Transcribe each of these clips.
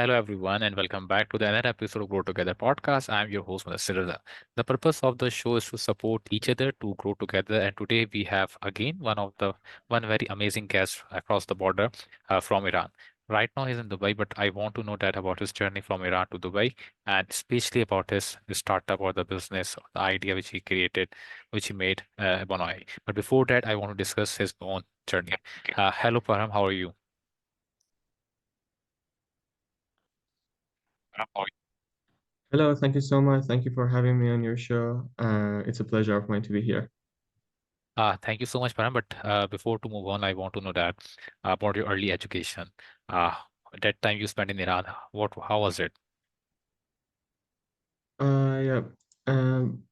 Hello, everyone, and welcome back to the another episode of Grow Together podcast. I'm your host, Mudassir. Raza. The purpose of the show is to support each other to grow together. And today we have again one very amazing guest across the border from Iran. Right now he's in Dubai, but I want to know that about his journey from Iran to Dubai, and especially about his startup or the business or the idea which he created, which he made Ebona AI. But before that, I want to discuss his own journey. Hello, Parham. How are you? Hello, thank you so much. Thank you for having me on your show. It's a pleasure of mine to be here. Thank you so much, Param. But before to move on, I want to know that about your early education. Uh, that time you spent in Iran, how was it? Yeah. Um,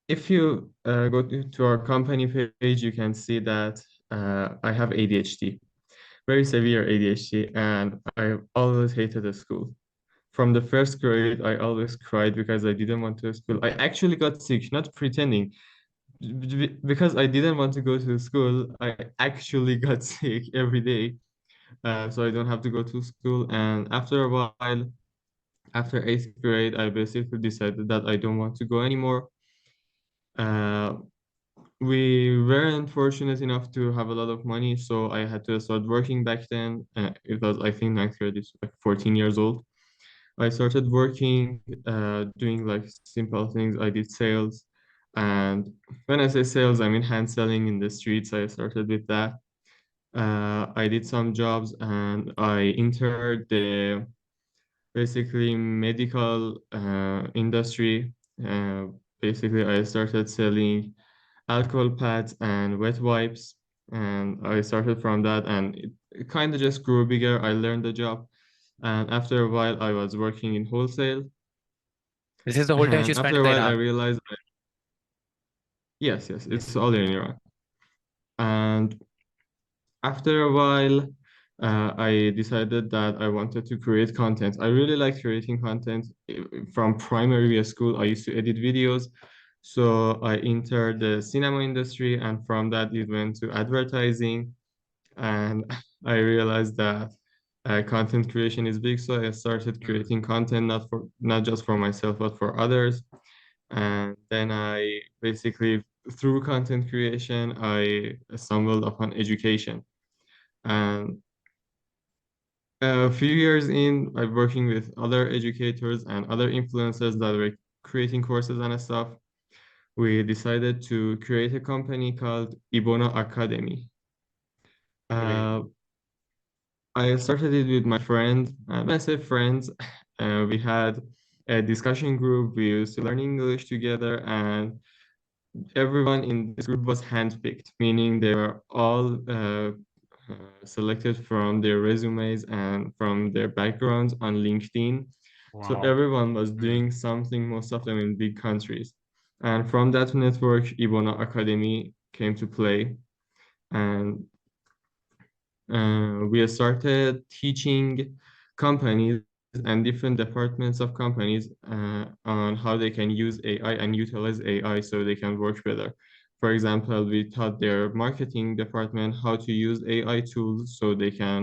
if you go to our company page, you can see that I have ADHD, very severe ADHD, and I always hated the school. From the first grade, I always cried because I didn't want to school. I actually got sick, not pretending. Because I didn't want to go to school, I actually got sick every day. So I don't have to go to school. And after a while, after eighth grade, I basically decided that I don't want to go anymore. Uh, we weren't fortunate enough to have a lot of money, so I had to start working back then. It was, I think, ninth grade is like 14 years old. I started working, doing like simple things. I did sales. And when I say sales, I mean hand selling in the streets. I started with that. I did some jobs and I entered the basically medical industry. Uh, Basically, I started selling alcohol pads and wet wipes, and I started from that, and it kind of just grew bigger. I learned the job, and after a while, I was working in wholesale, This is the whole time which you and spent after in a the while, I Iran. realized, yes, yes, it's all in Iran, and after a while, I decided that I wanted to create content. I really like creating content. From primary school, I used to edit videos. So I entered the cinema industry, and from that, it went to advertising. And I realized that content creation is big. So I started Mm. creating content not just for myself, but for others. And then I basically, through content creation, I stumbled upon education. And a few years in, I'm working with other educators and other influencers that were creating courses and stuff. We decided to create a company called Ebona Academy. Great. Uh, I started it with my friend. When I say friends, we had a discussion group. We used to learn English together, and everyone in this group was handpicked, meaning they were all selected from their resumes and from their backgrounds on LinkedIn. So Wow. everyone was Mm. doing something, most of them in big countries. And from that network, Ibona Academy came to play. And we started teaching companies and different departments of companies on how they can use AI and utilize AI so they can work better. For example, we taught their marketing department how to use AI tools so they can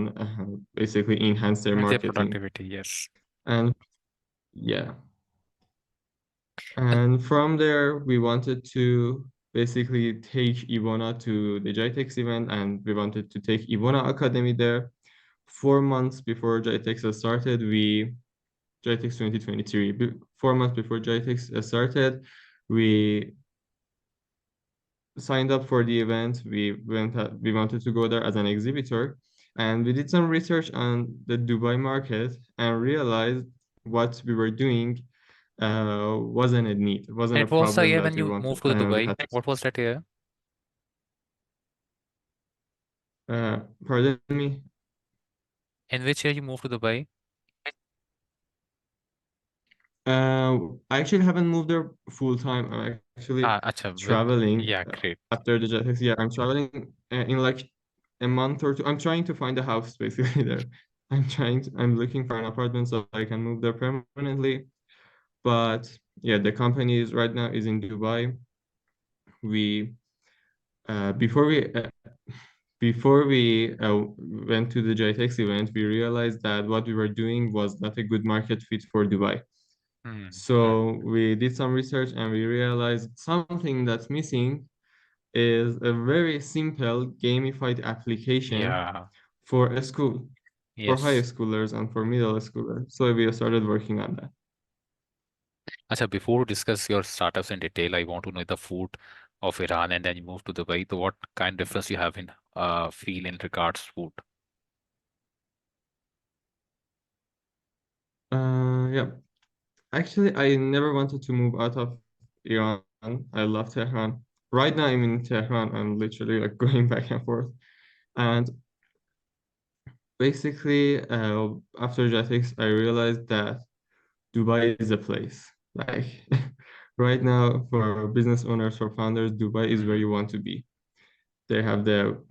basically enhance their With their marketing. productivity, yes. And yeah, And and from there, we wanted to basically take Ivona to the GITEX event, and we wanted to take Ivona Academy there. 4 months before GITEX started, GITEX 2023, 4 months before GITEX started, we signed up for the event. We wanted to go there as an exhibitor, and we did some research on the Dubai market and realized what we were doing wasn't a need, wasn't a it was the problem year that when we you wanted. moved to We Dubai. had to, What was that year? pardon me. In which year you moved to Dubai? I actually haven't moved there full time. I'm actually Acha, traveling yeah, great. after the jet taxi. Yeah, I'm traveling in like a month or two. I'm trying to find a house basically there. I'm looking for an apartment so I can move there permanently. But yeah, the company is right now is in Dubai. We before we before we went to the JTEX event, we realized that what we were doing was not a good market fit for Dubai. Hmm. So we did some research and we realized something that's missing is a very simple gamified application Yeah. for a school, for high Yes. schoolers and for middle schoolers. So we started working on that. Acha, before we discuss your startups in detail, I want to know the food of Iran and then you move to Dubai. So what kind of difference you have in feel in regards to food? Yeah, actually, I never wanted to move out of Iran. I love Tehran. Right now, I'm in Tehran. I'm literally like going back and forth. And basically, after JetX, I realized that Dubai is a place. Like right now, for business owners, for founders, Dubai is where Hmm. you want to be. They have the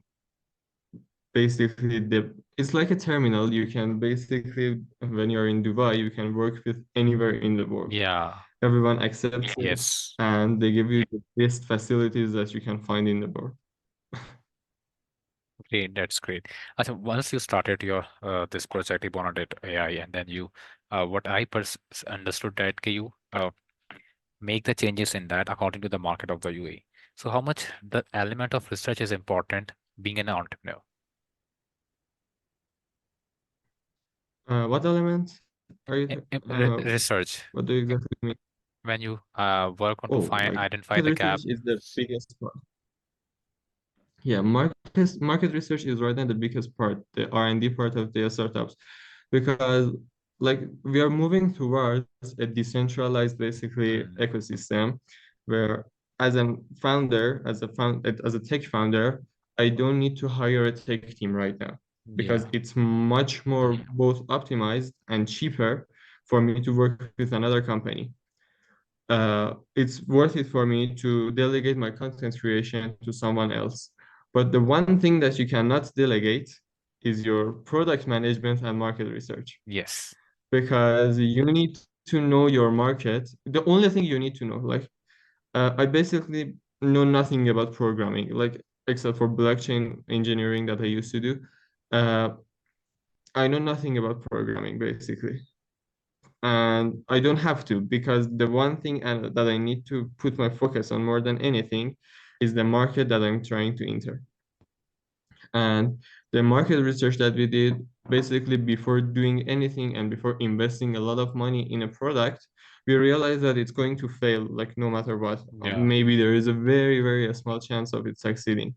it's like a terminal. You can basically, when you're in Dubai, you can work with anywhere in the world. Yeah. Everyone accepts you, Yes. and they give you the best facilities that you can find in the world. Great. That's great. Acha, once you started your this project, Ebona AI, and then you, what I understood that you make the changes in that according to the market of the UAE. So how much the element of research is important being an entrepreneur? What element are you? Research What do you exactly mean? when you work on to Oh, find like identify market the gap. research is the biggest part. Yeah, market research is right now the biggest part, the R&D part of the startups, because like we are moving towards a decentralized basically Mm, ecosystem where as a founder, as a tech founder, I don't need to hire a tech team right now because yeah. it's much more both optimized and cheaper for me to work with another company. It's worth it for me to delegate my content creation to someone else. But the one thing that you cannot delegate is your product management and market research Yes. because you need to know your market. The only thing you need to know, like I basically know nothing about programming, like except for blockchain engineering that I used to do. Uh, I know nothing about programming basically. And I don't have to because the one thing that I need to put my focus on more than anything is the market that I'm trying to enter. And the market research that we did basically before doing anything and before investing a lot of money in a product, we realized that it's going to fail like no matter what. Yeah. Maybe there is a very, very small chance of it succeeding.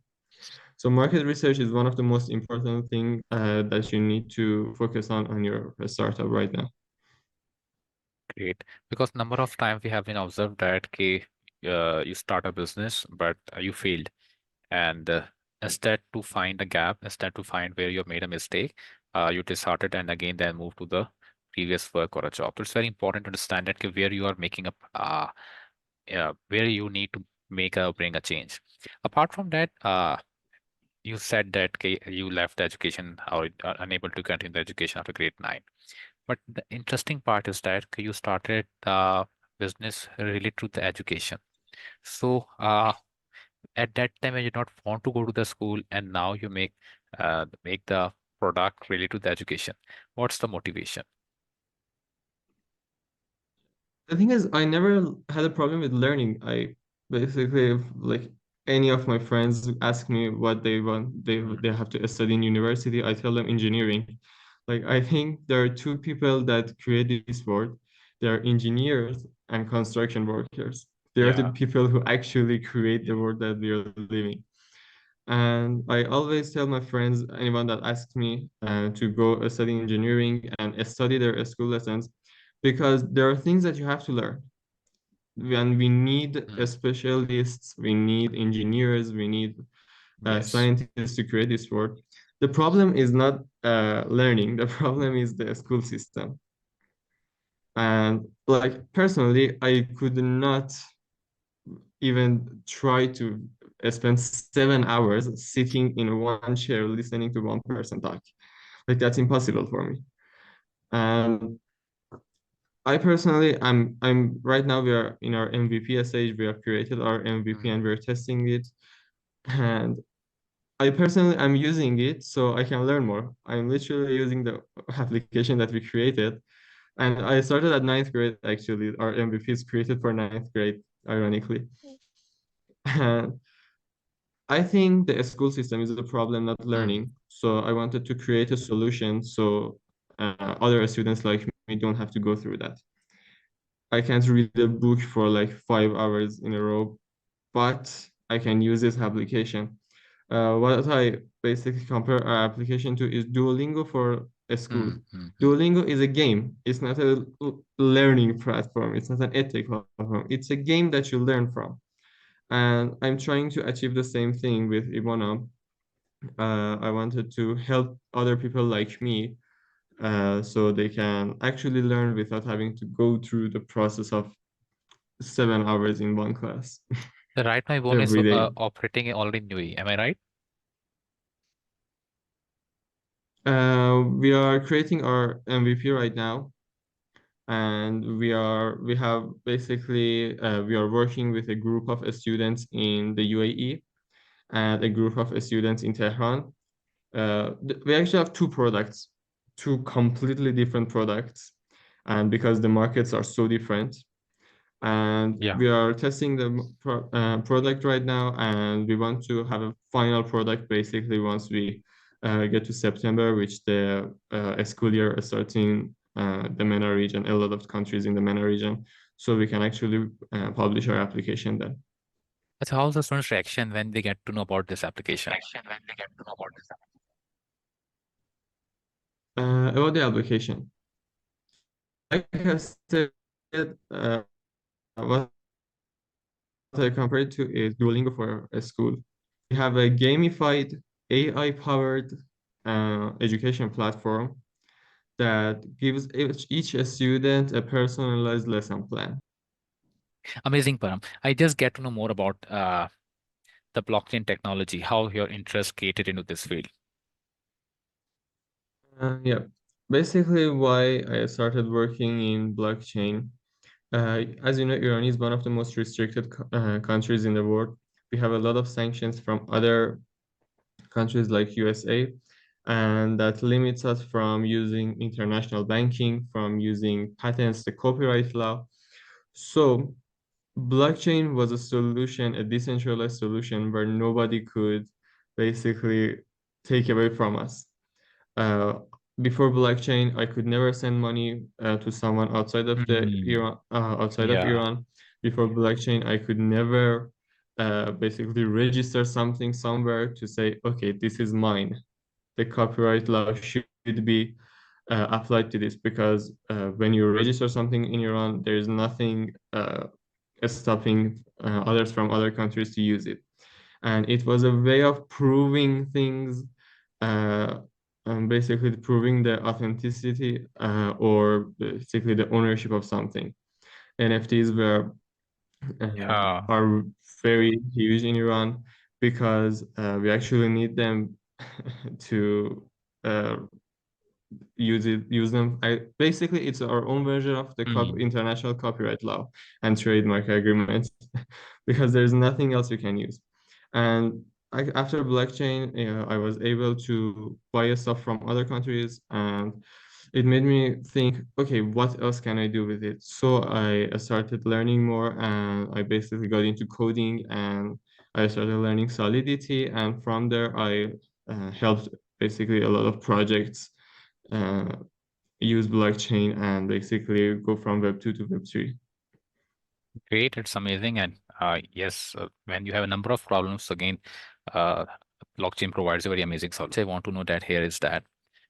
So market research is one of the most important thing that you need to focus on your startup right now. Great. Because number of times we have been observed that you start a business, but you failed. And instead to find a gap, instead to find where you have made a mistake, you discard it and again then move to the previous work or a job. So it's very important to understand that where you are making up, where you need to make a bring a change. Apart from that, you said that you left the education or are unable to continue the education after grade 9. But the interesting part is that you started the business related to the education. So at that time, when you not want to go to the school, and now you make the product related to the education. What's the motivation? The thing is, I never had a problem with learning. I basically, if, like any of my friends ask me what they want, they Mm, have to study in university. I tell them engineering. Like I think there are two people that create this world. They are engineers and construction workers. They are the yeah. people who actually create the world that we are living. And I always tell my friends, anyone that asks me to go study engineering and study their school lessons, because there are things that you have to learn. And we need Mm, specialists, we need engineers, we need yes. scientists to create this world. The problem is not learning, the problem is the school system. And like personally, I could not even try to spend 7 hours sitting in one chair listening to one person talk. Like that's impossible for me. And I personally, I'm right now we are in our MVP stage. We have created our MVP Mm, and we're testing it. And I personally am using it so I can learn more. I'm literally using the application that we created. And I started at ninth grade, actually. Our MVP is created for ninth grade, ironically. And I think the school system is the problem, not Hmm. learning. So I wanted to create a solution so other students like me don't have to go through that. I can't read a book for like 5 hours in a row, but I can use this application. What I basically compare our application to is Duolingo for a school. Hmm. Hmm. Hmm. Duolingo is a game. It's not a learning platform. It's not an ethic platform. It's a game that you learn from. And I'm trying to achieve the same thing with Ebona. I wanted to help other people like me so they can actually learn without having to go through the process of 7 hours in one class Right now, Ebona is every day. operating already in UAE. Am I right? We are creating our MVP right now, and we have basically we are working with a group of students in the UAE and a group of students in Tehran. We actually have two products, two completely different products, and because the markets are so different, and Yeah. we are testing the product right now, and we want to have a final product basically once we get to September, which the school year is starting the MENA region, a lot of countries in the MENA region, so we can actually publish our application then. So how's the students' reaction when they get to know about this application? About the application, like I said, what I compare it to is Duolingo for a school. We have a gamified AI-powered education platform that gives each student a personalized lesson plan. Amazing, Param. I just get to know more about the blockchain technology, how your interest created into this field. Yeah, basically why I started working in blockchain. As you know, Iran is one of the most restricted countries in the world. We have a lot of sanctions from other countries like USA, and that limits us from using international banking, from using patents, the copyright law. So blockchain was a solution, a decentralized solution where nobody could basically take away from us. Uh, Before blockchain, I could never send money to someone outside of the Hmm. Iran, outside of Yeah. Iran. Before blockchain, I could never basically register something somewhere to say, okay, this is mine. The copyright law should be applied to this because when you register something in Iran, there is nothing stopping others from other countries to use it. And it was a way of proving things, uh, basically proving the authenticity or basically the ownership of something. NFTs Yeah. are very huge in Iran because we actually need them to uh, use them. Basically it's our own version of the Hmm. international copyright law and trademark agreements because there's nothing else we can use. And after blockchain, I was able to buy stuff from other countries, and it made me think, okay, what else can I do with it? So I started learning more, and I basically got into coding, and I started learning Solidity, and from there I helped basically a lot of projects uh, use blockchain and basically go from Web 2 to Web 3. Great. It's amazing. And yes, when you have a number of problems, again, uh, blockchain provides a very amazing solution. I want to know that here is that,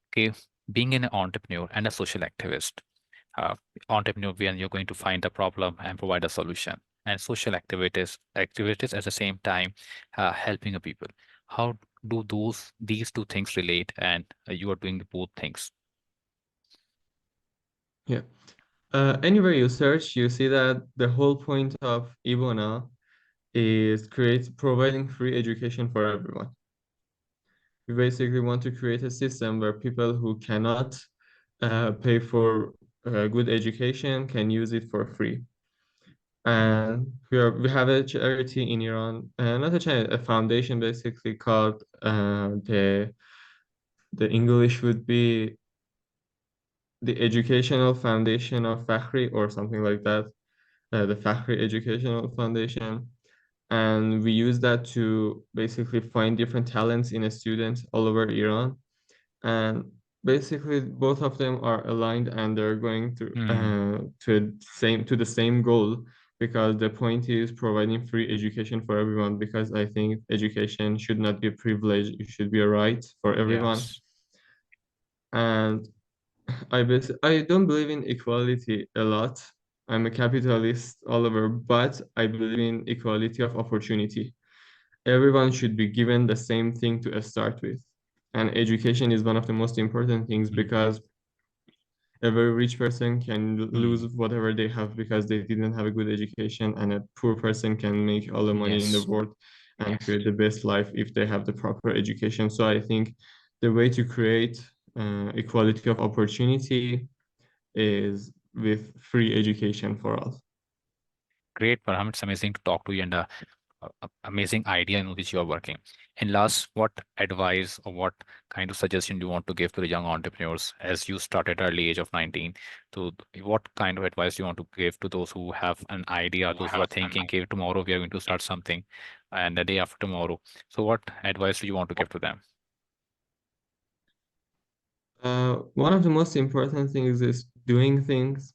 okay, being an entrepreneur and a social activist, uh, entrepreneur, when you're going to find a problem and provide a solution, and social activities at the same time, helping a people. How do these two things relate? And you are doing both things. Yeah. Anywhere you search, you see that the whole point of Ebona is providing free education for everyone. We basically want to create a system where people who cannot pay for good education can use it for free. And we have a charity in Iran, not a charity, a foundation basically called the English would be the Educational Foundation of Fakhri or something like that, the Fakhri Educational Foundation. And we use that to basically find different talents in a student all over Iran. And basically, both of them are aligned and they're going Hmm. to the same goal because the point is providing free education for everyone because I think education should not be a privilege, it should be a right for everyone. Yes. And I don't believe in equality a lot. I'm a capitalist all over, but I believe in equality of opportunity. Everyone should be given the same thing to start with. And education is one of the most important things Hmm. because a very rich person can lose Hmm. whatever they have because they didn't have a good education, and a poor person can make all the money in the Yes. world and create the best life if they have the proper education. So I think the way to create equality of opportunity is with free education for all. Great, Parham. It's amazing to talk to you and amazing idea in which you are working. And last, what advice or what kind of suggestion do you want to give to the young entrepreneurs as you start at early age of 19? To what kind of advice do you want to give to those who have an idea, those who are thinking, okay, tomorrow we are going to start something, and the day after tomorrow. So, what advice do you want to give to them? One of the most important things is doing things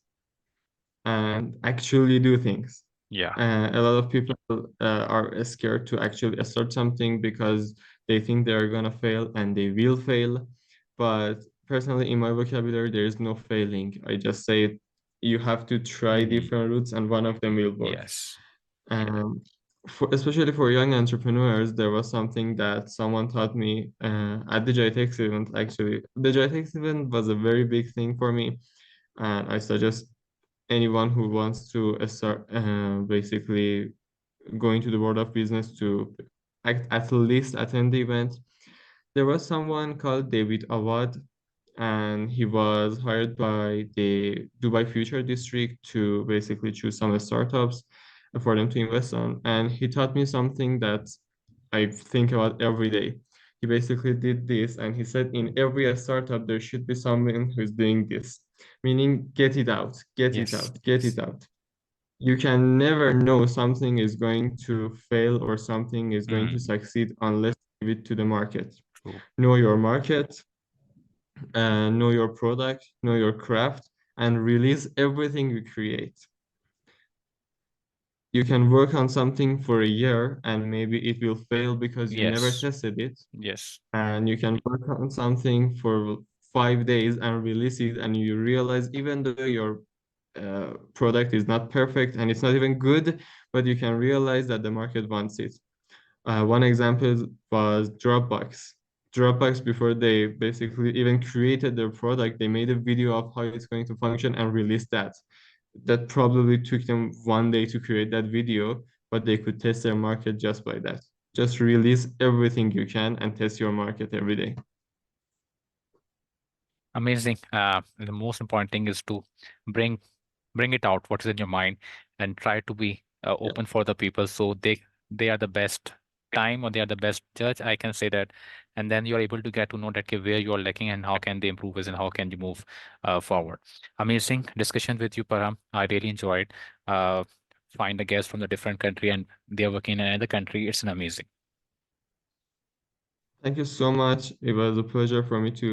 and actually do things. Yeah. A lot of people are scared to actually start something because they think they're gonna fail and they will fail. But personally, in my vocabulary, there is no failing. I just say you have to try Hmm. different routes and one of them will work. Yes. Um, especially for young entrepreneurs, there was something that someone taught me at the JTX event. Actually, the JTX event was a very big thing for me, and I suggest anyone who wants to start basically going to the world of business to at least attend the event. There was someone called David Awad, and he was hired by the Dubai Future District to basically choose some startups for them to invest on. And he taught me something that I think about every day. He basically did this, and he said in every startup there should be someone who's doing this, meaning get it out, get it Yes. out, get it out. You can never know something is going to fail or something is going to Hmm. succeed unless you give it to the market. True. Know your market, know your product, know your craft, and release everything you create. You can work on something for a year and maybe it will fail because you never Yes. tested it. Yes. And you can work on something for 5 days and release it, and you realize even though your product is not perfect and it's not even good, but you can realize that the market wants it. One example was Dropbox. Dropbox, before they basically even created their product, they made a video of how it's going to function and released that. That probably took them 1 day to create that video, but they could test their market just by that. Just release everything you can and test your market every day. Amazing. The most important thing is to bring bring it out, what is in your mind, and try to be Yeah. open for the people so they are the best time or they are the best judge. I can say that, and then you are able to get to know that okay, where you are lacking and how can they improve it and how can you move forward. Amazing discussion with you, Param. I really enjoyed. Uh, find a guest from a different country and they are working in another country. It's an amazing. Thank you so much. It was a pleasure for me to